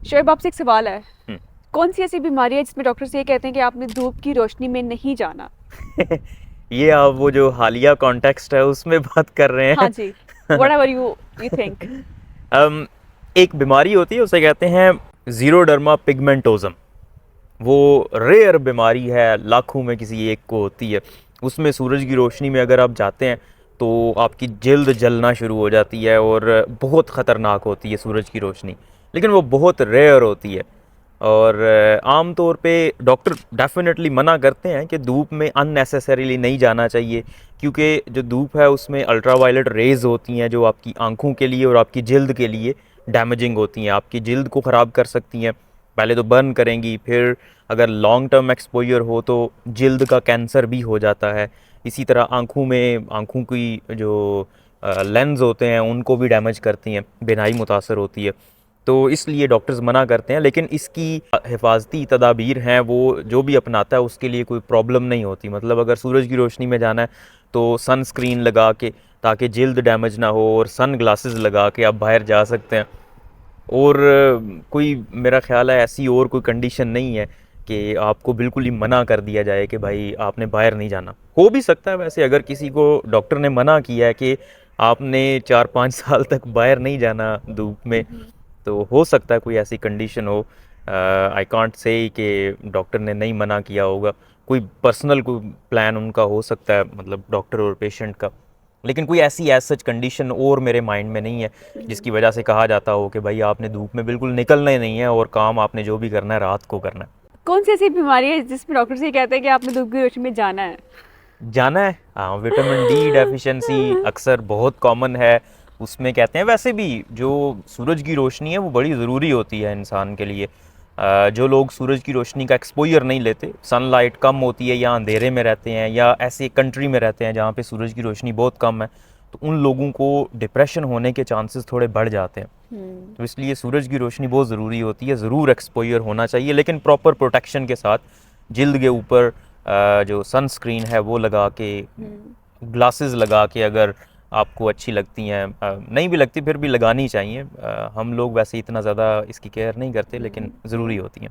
शोएब, आपसे एक सवाल है। हम्म। कौन सी ऐसी बीमारी है जिसमें डॉक्टर से ये कहते हैं कि आपने धूप की रोशनी में नहीं जाना? ये आप वो जो हालिया कॉन्टेक्स्ट है उसमें बात कर रहे हाँ हैं। जी। Whatever you think. um, एक बीमारी होती है उसे कहते हैं जीरोडर्मा पिगमेंटोजम। वो रेयर बीमारी है, लाखों में किसी एक को होती है। उसमें सूरज की रोशनी में अगर आप जाते हैं तो आपकी जल्द जलना शुरू हो जाती है और बहुत ख़तरनाक होती है सूरज की रोशनी, लेकिन वो बहुत रेयर होती है। और आम तौर पे डॉक्टर डेफिनेटली मना करते हैं कि धूप में अननेसेसरीली नहीं जाना चाहिए, क्योंकि जो धूप है उसमें अल्ट्रावायलेट रेज होती हैं जो आपकी आंखों के लिए और आपकी जल्द के लिए डैमेजिंग होती हैं, आपकी जल्द को ख़राब कर सकती हैं। पहले तो बर्न करेंगी, फिर अगर लॉन्ग टर्म एक्सपोजर हो तो जल्द का कैंसर भी हो जाता है। इसी तरह आँखों में, आँखों की जो लेंस होते हैं उनको भी डैमेज करती हैं, बिनाई मुतासर होती है। तो इसलिए डॉक्टर्स मना करते हैं, लेकिन इसकी हिफाजती तदाबीर हैं वो जो भी अपनाता है उसके लिए कोई प्रॉब्लम नहीं होती। मतलब अगर सूरज की रोशनी में जाना है तो सन स्क्रीन लगा के, ताकि जल्द डैमेज ना हो, और सन ग्लासेस लगा के आप बाहर जा सकते हैं। और कोई मेरा ख्याल है ऐसी और कोई कंडीशन नहीं है कि आपको बिल्कुल ही मना कर दिया जाए कि भाई आपने बाहर नहीं जाना। हो भी सकता है वैसे, अगर किसी को डॉक्टर ने मना किया है कि आपने 4-5 साल तक बाहर नहीं जाना धूप में, तो हो सकता है कोई ऐसी कंडीशन हो। आई कांट से कि डॉक्टर ने नहीं मना किया होगा, कोई पर्सनल कोई प्लान उनका हो सकता है, मतलब डॉक्टर और पेशेंट का। लेकिन कोई ऐसी एज सच कंडीशन और मेरे माइंड में नहीं है जिसकी वजह से कहा जाता हो कि भाई आपने धूप में बिल्कुल निकलना ही नहीं है और काम आपने जो भी करना है रात को करना है। कौन सी ऐसी बीमारी है जिसमें डॉक्टर से ये कहते हैं कि आपने धूप की रोशनी में जाना है? जाना है, हाँ, विटामिन डी डेफिशिएंसी अक्सर बहुत कॉमन है। उसमें कहते हैं, वैसे भी जो सूरज की रोशनी है वो बड़ी ज़रूरी होती है इंसान के लिए। जो लोग सूरज की रोशनी का एक्सपोजर नहीं लेते, सनलाइट कम होती है या अंधेरे में रहते हैं या ऐसे कंट्री में रहते हैं जहाँ पे सूरज की रोशनी बहुत कम है, तो उन लोगों को डिप्रेशन होने के चांसेस थोड़े बढ़ जाते हैं। तो इसलिए सूरज की रोशनी बहुत ज़रूरी होती है, ज़रूर एक्सपोजर होना चाहिए, लेकिन प्रॉपर प्रोटेक्शन के साथ। जिल्द के ऊपर जो सनस्क्रीन है वो लगा के, ग्लासेस लगा के, अगर आपको अच्छी लगती हैं, नहीं भी लगती फिर भी लगानी चाहिए। हम लोग वैसे इतना ज़्यादा इसकी केयर नहीं करते, लेकिन ज़रूरी होती हैं।